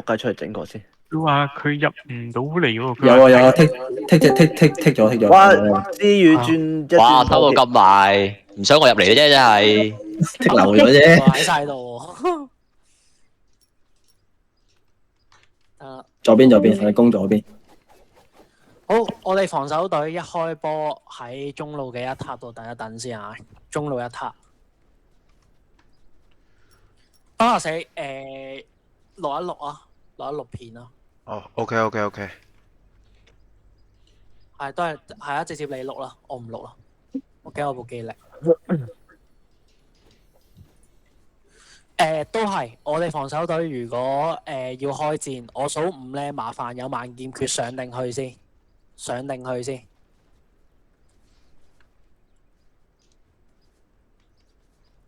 仆街出去整個先。佢話佢入唔到嚟喎。有啊剔咗。哇！資源轉一轉。哇！收到咁埋，唔想我入嚟嘅啫，真係剔漏咗啫。喺晒度。左邊，喺攻左邊。好，我哋防守隊一開波喺中路嘅一塔度等一等先啊，中路一塔。啊死錄一錄啊，錄一錄片啊。哦，OK。係都係啊，直接你錄啦，我唔錄啦，我驚我部機力。都係我哋防守隊，如果要開戰，我數5咧，麻煩有萬劍決上定去先，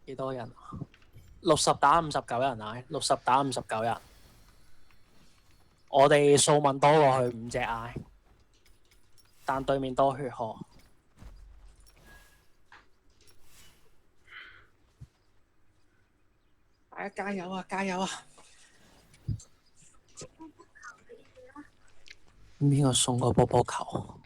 幾多人啊？60打59人啊，60打59人。我哋數文多過去5隻嗌，但對面多血河。大家加油啊！邊個送個波波球？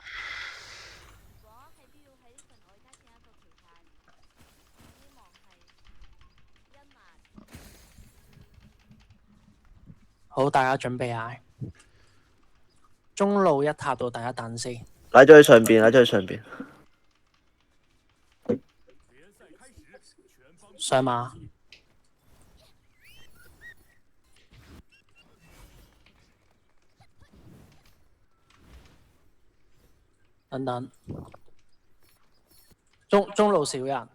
好，大家準備嗌。中路一塔到等一等先。拉咗去上邊。上馬。等等。中路少人，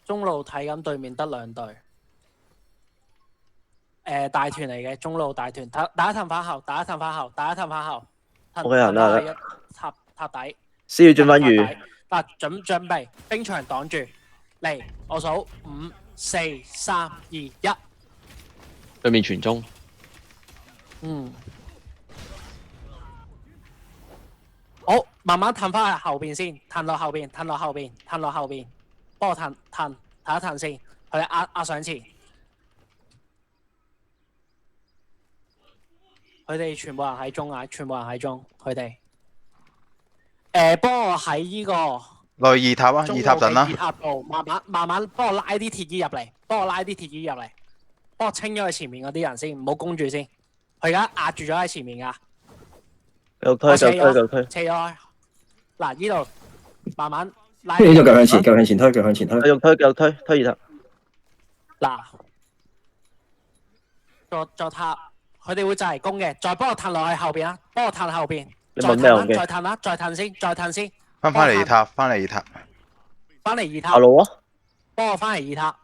中路睇緊對面得2隊。大團嚟嘅，中路大團，大家褪翻後。OK，行啦。塔底。先要轉翻魚。嗱，準備，冰牆擋住，嚟，我數5、4、3、2、1。對面傳中。好，慢慢褪翻去後邊先，褪落後邊，幫我褪一褪先，佢壓上前。佢哋全部人喺中啊，佢哋。幫我喺呢個落去2塔啊，2塔陣啦。2塔度慢慢幫我拉啲鐵衣入嚟，幫我清咗佢前面嗰啲人先，唔好攻住先。佢而家壓住咗喺前面噶。繼續推。車咗。嗱，呢度慢慢拉。呢度腳向前推。繼續推2塔。嗱，再塔，佢哋會就嚟攻嘅，再幫我褪落去後邊啊，你問咩再褪先。翻嚟2塔。翻嚟2塔。阿路啊！幫我翻嚟2塔。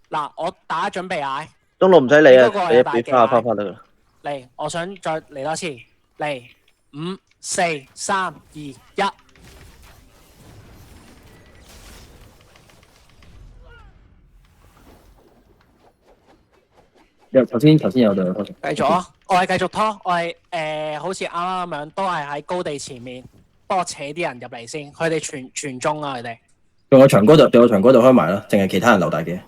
嗱，我大家準備嗌。中路唔使理啊，你俾翻得啦。嚟，我想再嚟多次。嚟，5、4、3、2、1。頭先有隊繼續啊！我係繼續拖，我係好似啱啱咁樣，都係喺高地前面，幫我扯啲人入嚟先。佢哋傳中啊！佢哋用個長嗰度開埋啦，淨係其他人留大嘅。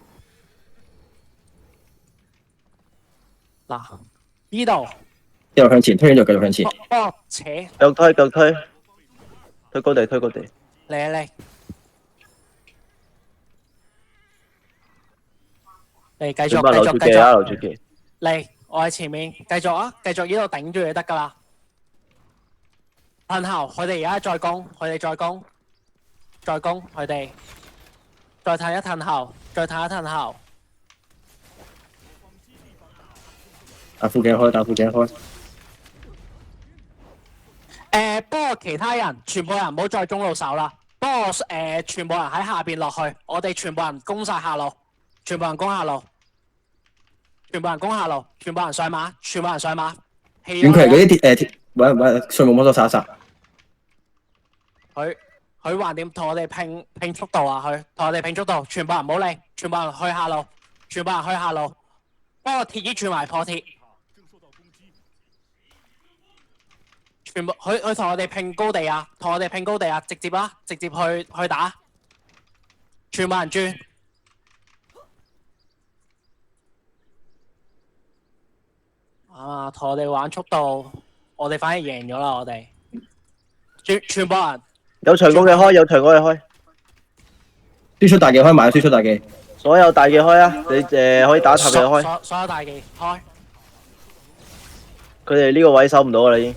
嗱，呢度繼續向前推，繼續向前。幫我扯。繼續推。推高地。嚟。嚟繼續。留住機。嚟，我喺前面，繼續啊！繼續呢度頂住就得噶啦。褪後，佢哋而家再攻，佢哋再攻，佢哋再褪一褪後，打副鏡開。不過其他人全部人唔好再中路守啦。不過全部人喺下邊落去，我哋全部人攻晒下路，全部人攻下路，全部人上馬。遠距離嗰啲揾水木摩托殺一殺。佢橫掂同我哋拼速度啊！同我哋拼速度，全部人唔好理，全部人去下路，幫我鐵衣轉埋破鐵。全部佢同我哋拼高地啊！直接去打，全部人轉。啊，同我哋玩速度，我哋反而贏咗啦，我哋全部人有長弓嘅開，有長弓嘅開，輸出大技開埋，輸出大技。所有大嘅開啊！你可以打塔嘅開，所有大技開，佢哋呢個位守唔到噶啦已經。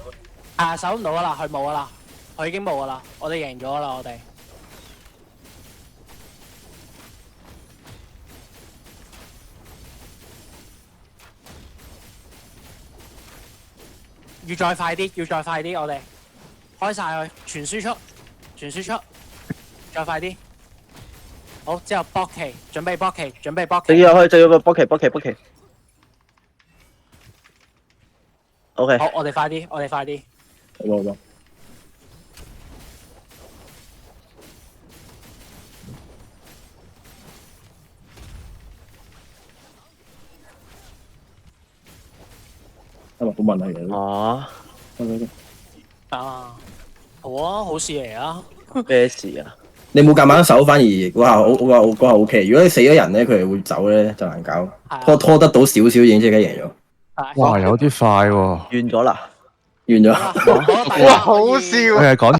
守唔到噶啦，佢冇噶啦，佢已經冇噶啦，我哋贏咗啦，我哋。要再快啲，要再快啲，我哋開晒佢，全輸出，全輸出，再快啲。好，之後搏旗，準備搏旗，準備搏旗。直接開，直接搏旗，搏旗，搏旗。OK，好，我哋快啲，我哋快啲。好好。好問題嘅。哦，啊，好啊，好事嚟啊！咩事啊？你冇夾硬手，反而嗰下 OK。如果你死咗人咧，佢哋會走咧，就難搞。拖得到少少已經即刻贏咗。哇，有啲快喎。完咗啦，完咗。哇，好笑。佢係講